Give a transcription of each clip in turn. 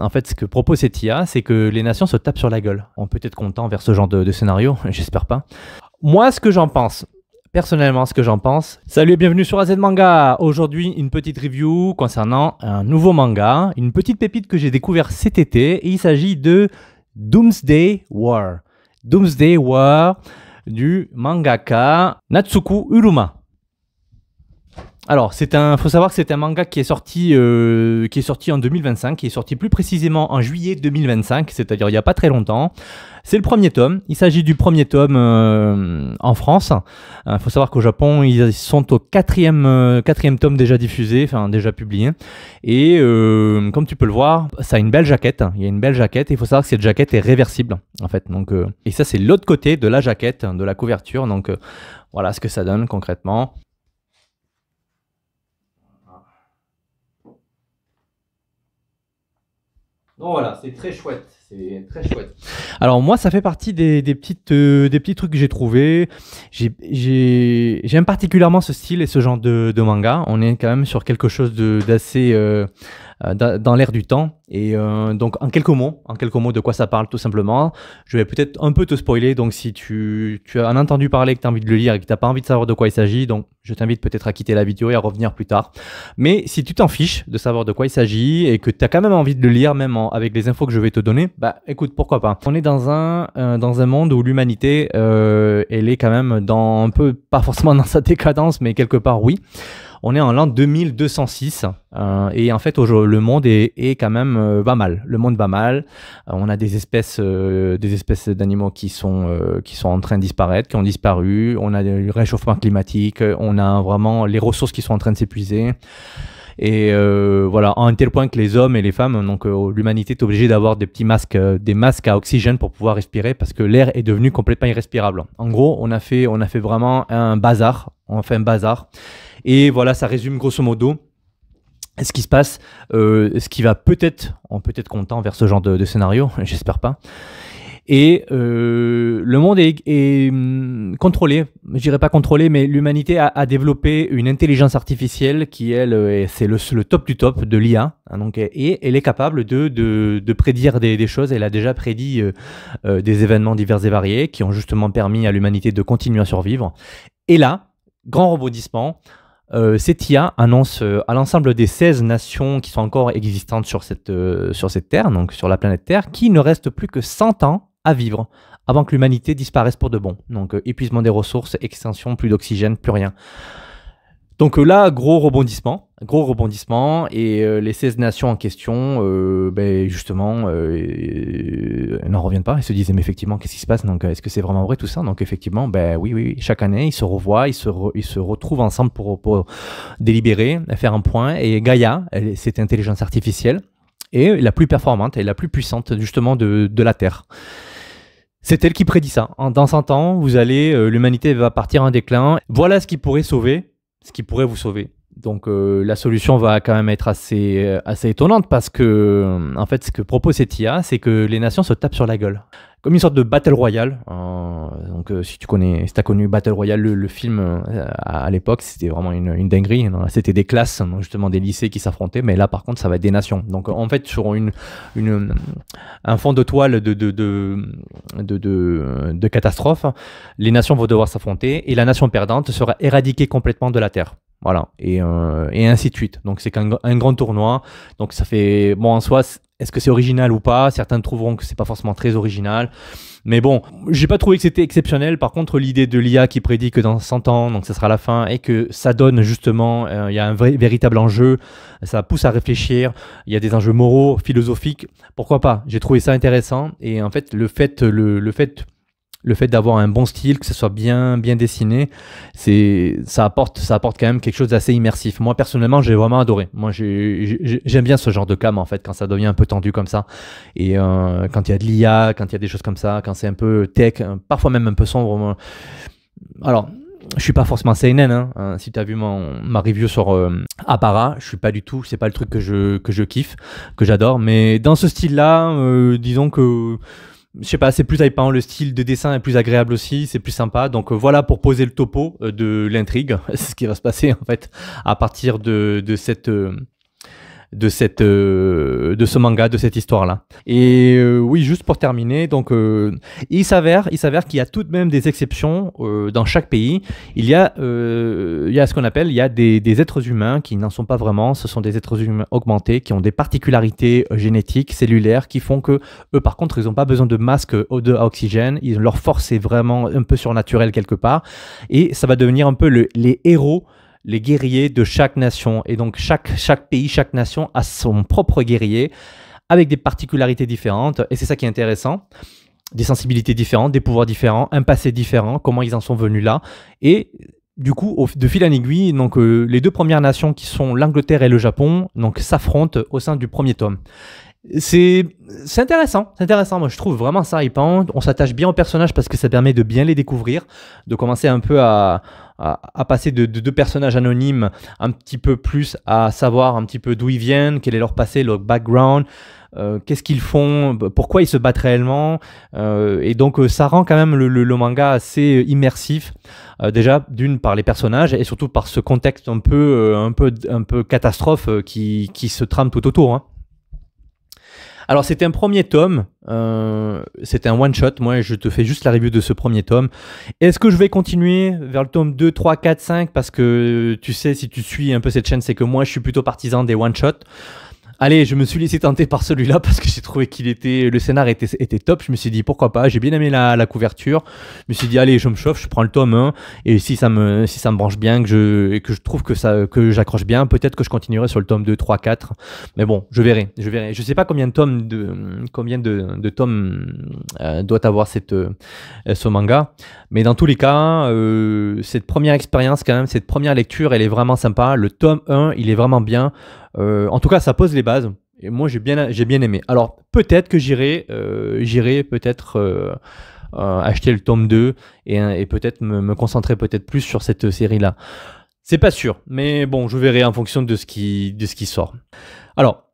En fait, ce que propose cette IA, c'est que les nations se tapent sur la gueule. On peut être content vers ce genre de scénario, j'espère pas. Moi, ce que j'en pense, personnellement, ce que j'en pense. Salut et bienvenue sur AZ Manga. Aujourd'hui, une petite review concernant un nouveau manga, une petite pépite que j'ai découvert cet été. Et il s'agit de Doomsday War. Doomsday War du mangaka Natsuku Uruma. Alors, faut savoir que c'est un manga qui est sorti en 2025, qui est sorti plus précisément en juillet 2025, c'est-à-dire il n'y a pas très longtemps. C'est le premier tome. Il s'agit du premier tome en France. Il faut savoir qu'au Japon, ils sont au quatrième tome déjà diffusé, enfin déjà publié. Et comme tu peux le voir, ça a une belle jaquette. Il y a une belle jaquette. Et il faut savoir que cette jaquette est réversible, en fait. Donc, et ça, c'est l'autre côté de la jaquette, de la couverture. Donc, voilà ce que ça donne concrètement. Donc voilà, c'est très chouette, c'est très chouette. Alors moi, ça fait partie des petits trucs que j'ai trouvés. J'aime particulièrement ce style et ce genre de manga. On est quand même sur quelque chose d'assez dans l'air du temps. Et donc en quelques mots de quoi ça parle tout simplement. Je vais peut-être un peu te spoiler, donc si tu as entendu parler, que tu as envie de le lire et que tu n'as pas envie de savoir de quoi il s'agit, donc je t'invite peut-être à quitter la vidéo et à revenir plus tard. Mais si tu t'en fiches de savoir de quoi il s'agit et que tu as quand même envie de le lire, même avec les infos que je vais te donner, bah écoute, pourquoi pas. On est dans un monde où l'humanité, elle est quand même dans un peu, pas forcément dans sa décadence, mais quelque part oui. On est en l'an 2206 et en fait le monde est quand même va mal. Le monde va mal. On a des espèces d'animaux qui sont en train de disparaître, qui ont disparu. On a le réchauffement climatique. On a vraiment les ressources qui sont en train de s'épuiser. Et voilà, à un tel point que les hommes et les femmes, donc l'humanité est obligée d'avoir des petits masques, des masques à oxygène pour pouvoir respirer parce que l'air est devenu complètement irrespirable. En gros, on a fait vraiment un bazar. On a fait un bazar. Et voilà, ça résume grosso modo ce qui se passe, ce qui va on peut être content vers ce genre de scénario, j'espère pas. Et le monde est contrôlé, je dirais pas contrôlé, mais l'humanité a développé une intelligence artificielle qui, elle, c'est le top du top de l'IA. Hein, donc, et elle est capable de prédire des choses. Elle a déjà prédit des événements divers et variés qui ont justement permis à l'humanité de continuer à survivre. Et là, grand rebondissement, cette IA annonce à l'ensemble des 16 nations qui sont encore existantes sur cette Terre, donc sur la planète Terre, qu'il ne reste plus que 100 ans à vivre avant que l'humanité disparaisse pour de bon. Donc épuisement des ressources, extinction, plus d'oxygène, plus rien. Donc là, gros rebondissement, et les 16 nations en question, justement, n'en reviennent pas. Ils se disent, mais effectivement, qu'est-ce qui se passe? Donc, est-ce que c'est vraiment vrai tout ça? Donc, effectivement, oui, chaque année, ils se revoient, ils se retrouvent ensemble pour délibérer, faire un point. Et Gaïa, cette intelligence artificielle, est la plus performante et la plus puissante, justement, de la Terre. C'est elle qui prédit ça. Dans 100 ans, l'humanité va partir en déclin. Voilà ce qui pourrait vous sauver. Donc la solution va quand même être assez étonnante parce que en fait ce que propose cette IA, c'est que les nations se tapent sur la gueule. Comme une sorte de Battle Royale. Donc si tu as connu Battle Royale, le film à l'époque, c'était vraiment une dinguerie. C'était des classes, justement des lycées qui s'affrontaient, mais là par contre ça va être des nations. Donc en fait sur un fond de toile de catastrophe, les nations vont devoir s'affronter et la nation perdante sera éradiquée complètement de la Terre. Voilà, et ainsi de suite. Donc c'est un grand tournoi. Donc ça fait, bon en soi, est-ce que c'est original ou pas? Certains trouveront que c'est pas forcément très original. Mais bon, j'ai pas trouvé que c'était exceptionnel. Par contre, l'idée de l'IA qui prédit que dans 100 ans, donc ça sera la fin, et que ça donne justement, il y a un véritable enjeu, ça pousse à réfléchir, il y a des enjeux moraux, philosophiques, pourquoi pas? J'ai trouvé ça intéressant. Et en fait, le fait d'avoir un bon style, que ce soit bien dessiné, ça apporte quand même quelque chose d'assez immersif. Moi, personnellement, j'ai vraiment adoré. Moi, j'aime bien ce genre de cam, en fait, quand ça devient un peu tendu comme ça. Et quand il y a de l'IA, quand il y a des choses comme ça, quand c'est un peu tech, parfois même un peu sombre. Alors, je suis pas forcément seinen, hein. Si tu as vu ma review sur Apara, je suis pas du tout, c'est pas le truc que je kiffe, que j'adore. Mais dans ce style-là, disons que je sais pas, c'est plus hypant, le style de dessin est plus agréable aussi, c'est plus sympa. Donc voilà pour poser le topo de l'intrigue, c'est ce qui va se passer en fait à partir de cette de ce manga, de cette histoire-là. Et oui, juste pour terminer, donc il s'avère qu'il y a tout de même des exceptions dans chaque pays. Il y a ce qu'on appelle, il y a des êtres humains qui n'en sont pas vraiment. Ce sont des êtres humains augmentés qui ont des particularités génétiques, cellulaires, qui font que eux, par contre, ils n'ont pas besoin de masque O2 à oxygène. Leur force est vraiment un peu surnaturelle quelque part, et ça va devenir un peu les héros, les guerriers de chaque nation. Et donc chaque pays, chaque nation a son propre guerrier avec des particularités différentes, et c'est ça qui est intéressant. Des sensibilités différentes, des pouvoirs différents, un passé différent, comment ils en sont venus là. Et du coup, de fil en aiguille, donc, les deux premières nations qui sont l'Angleterre et le Japon s'affrontent au sein du premier tome. C'est intéressant, moi je trouve vraiment ça hypant. On s'attache bien aux personnages parce que ça permet de bien les découvrir, de commencer un peu à passer de deux personnages anonymes un petit peu plus à savoir un petit peu d'où ils viennent, quel est leur passé, leur background, qu'est-ce qu'ils font, pourquoi ils se battent réellement, et donc ça rend quand même le manga assez immersif, déjà d'une par les personnages et surtout par ce contexte un peu catastrophe qui se trame tout autour, hein. Alors, c'était un premier tome, c'était un one-shot. Moi, je te fais juste la review de ce premier tome. Est-ce que je vais continuer vers le tome 2, 3, 4, 5? Parce que tu sais, si tu suis un peu cette chaîne, c'est que moi, je suis plutôt partisan des one-shots. Allez, je me suis laissé tenter par celui-là parce que j'ai trouvé le scénar était top. Je me suis dit pourquoi pas. J'ai bien aimé la couverture. Je me suis dit allez, je me chauffe, je prends le tome 1 et si ça me branche bien, et que je trouve que j'accroche bien, peut-être que je continuerai sur le tome 2, 3, 4. Mais bon, je verrai. Je sais pas combien de tomes doit avoir ce manga. Mais dans tous les cas, cette première expérience quand même, cette première lecture, elle est vraiment sympa. Le tome 1, il est vraiment bien. En tout cas, ça pose les bases. Et moi, j'ai bien aimé. Alors, peut-être que j'irai peut-être acheter le tome 2 et peut-être me concentrer peut-être plus sur cette série-là. C'est pas sûr, mais bon, je verrai en fonction de ce qui sort. Alors,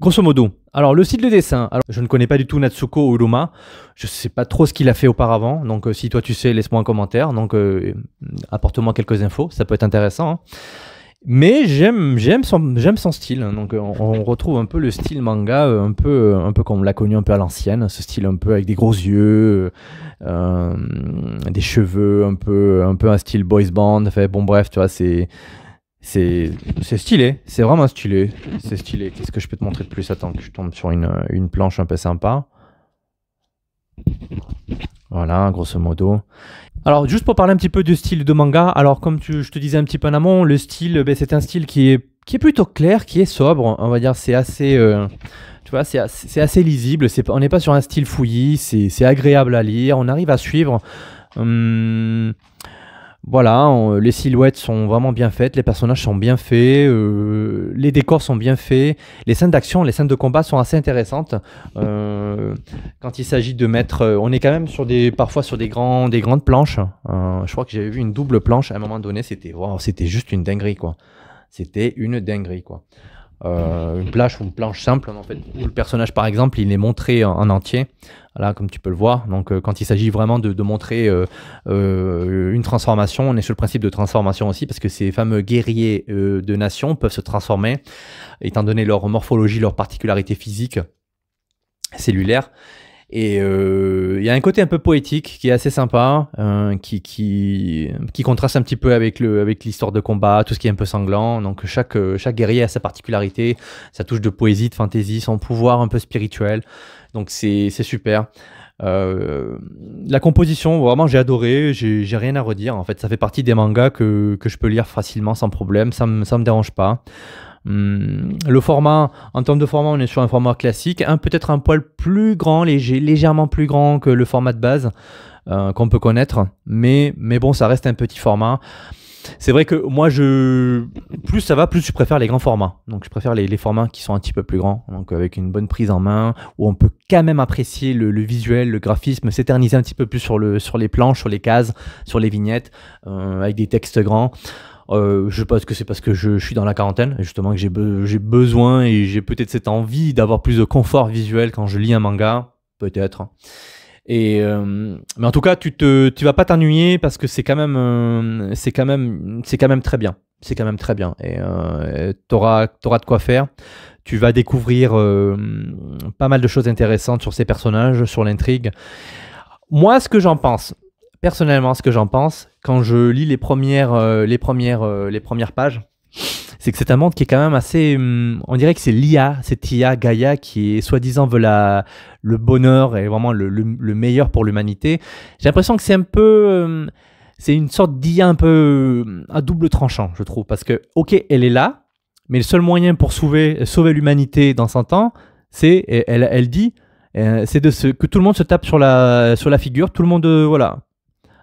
grosso modo, alors le style de dessin, alors, je ne connais pas du tout Natsuko Uruma, je ne sais pas trop ce qu'il a fait auparavant, donc si toi tu sais, laisse-moi un commentaire, donc apporte-moi quelques infos, ça peut être intéressant, hein. Mais j'aime son style, hein. Donc on retrouve un peu le style manga, un peu comme on l'a connu un peu à l'ancienne, ce style un peu avec des gros yeux, des cheveux, un peu un style boys band, enfin, bon bref, tu vois, c'est stylé, c'est vraiment stylé, c'est stylé. Qu'est-ce que je peux te montrer de plus? Attends que je tombe sur une planche un peu sympa. Voilà, grosso modo. Alors, juste pour parler un petit peu du style de manga, alors comme je te disais un petit peu en amont, le style, c'est un style qui est plutôt clair, qui est sobre, on va dire, c'est assez, tu vois, c'est assez lisible, on n'est pas sur un style fouillis, c'est agréable à lire, on arrive à suivre. Voilà, les silhouettes sont vraiment bien faites, les personnages sont bien faits, les décors sont bien faits, les scènes d'action, les scènes de combat sont assez intéressantes. Quand il s'agit de mettre, on est quand même parfois sur des grandes planches. Je crois que j'avais vu une double planche à un moment donné, c'était juste une dinguerie, quoi. C'était une dinguerie, quoi. Une planche simple en fait, où le personnage par exemple il est montré en entier, là comme tu peux le voir. Donc quand il s'agit vraiment de montrer une transformation, on est sur le principe de transformation aussi parce que ces fameux guerriers de nation peuvent se transformer étant donné leur morphologie, leur particularité physique, cellulaire. Et il y a un côté un peu poétique qui est assez sympa, qui contraste un petit peu avec l'histoire de combat, tout ce qui est un peu sanglant. Donc chaque guerrier a sa particularité, sa touche de poésie, de fantaisie, son pouvoir un peu spirituel. Donc c'est super. La composition, vraiment j'ai adoré, j'ai rien à redire. En fait, ça fait partie des mangas que je peux lire facilement sans problème, ça me dérange pas. Le format, en termes de format, on est sur un format classique, peut-être un poil plus grand, légèrement plus grand que le format de base qu'on peut connaître, mais bon, ça reste un petit format. C'est vrai que moi, plus ça va, plus je préfère les grands formats. Donc je préfère les formats qui sont un petit peu plus grands, donc avec une bonne prise en main, où on peut quand même apprécier le visuel, le graphisme, s'éterniser un petit peu plus sur les planches, sur les cases, sur les vignettes, avec des textes grands. Je pense que c'est parce que je suis dans la quarantaine, justement, que j'ai besoin et j'ai peut-être cette envie d'avoir plus de confort visuel quand je lis un manga, peut-être. Mais en tout cas, tu vas pas t'ennuyer parce que c'est quand même très bien. c'est quand même très bien. Et tu auras de quoi faire. Tu vas découvrir pas mal de choses intéressantes sur ces personnages, sur l'intrigue. Moi, ce que j'en pense, personnellement, ce que j'en pense, quand je lis les premières pages, c'est que c'est un monde qui est quand même assez... on dirait que c'est l'IA, cette IA, Gaïa, qui est soi-disant veut le bonheur et vraiment le meilleur pour l'humanité. J'ai l'impression que c'est un peu... c'est une sorte d'IA un peu à double tranchant, je trouve. Parce que, ok, elle est là, mais le seul moyen pour sauver l'humanité dans 100 ans, c'est, elle dit, c'est que tout le monde se tape sur la figure, tout le monde, voilà.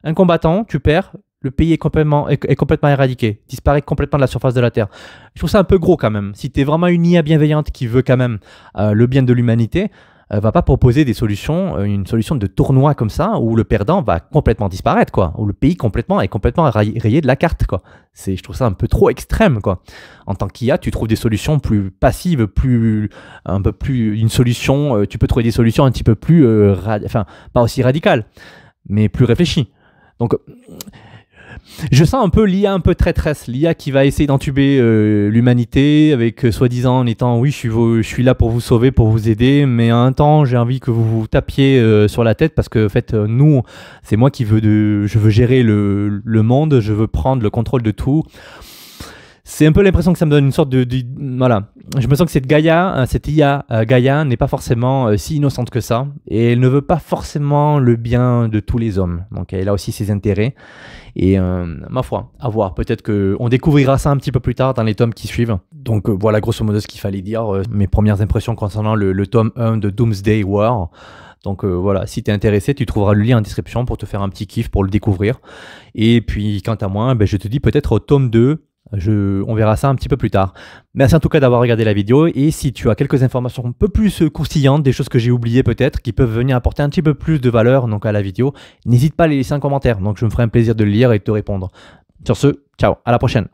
Un combattant, tu perds, le pays est complètement éradiqué, disparaît complètement de la surface de la Terre. Je trouve ça un peu gros quand même. Si tu es vraiment une IA bienveillante qui veut quand même le bien de l'humanité, va pas proposer une solution de tournoi comme ça où le perdant va complètement disparaître, quoi, où le pays est complètement rayé de la carte, quoi. Je trouve ça un peu trop extrême, quoi. En tant qu'IA, tu trouves des solutions plus passives, une solution, tu peux trouver des solutions un petit peu plus, pas aussi radicales, mais plus réfléchies. Donc, je sens un peu l'IA un peu traîtresse, l'IA qui va essayer d'entuber l'humanité avec soi-disant en étant oui, je suis là pour vous sauver, pour vous aider, mais en même temps j'ai envie que vous vous tapiez sur la tête parce que en fait nous, c'est moi qui je veux gérer le monde, je veux prendre le contrôle de tout. C'est un peu l'impression que ça me donne une sorte voilà. Je me sens que cette IA Gaïa n'est pas forcément si innocente que ça et elle ne veut pas forcément le bien de tous les hommes. Donc elle a aussi ses intérêts et ma foi, à voir. Peut-être qu'on découvrira ça un petit peu plus tard dans les tomes qui suivent. Donc voilà grosso modo ce qu'il fallait dire. Mes premières impressions concernant le tome 1 de Doomsday War. Donc voilà, si tu es intéressé, tu trouveras le lien en description pour te faire un petit kiff pour le découvrir. Et puis quant à moi, je te dis peut-être au tome 2. On verra ça un petit peu plus tard. Merci en tout cas d'avoir regardé la vidéo et si tu as quelques informations un peu plus croustillantes, des choses que j'ai oubliées peut-être, qui peuvent venir apporter un petit peu plus de valeur donc à la vidéo, n'hésite pas à les laisser en commentaire. Donc je me ferai un plaisir de le lire et de te répondre. Sur ce, ciao, à la prochaine.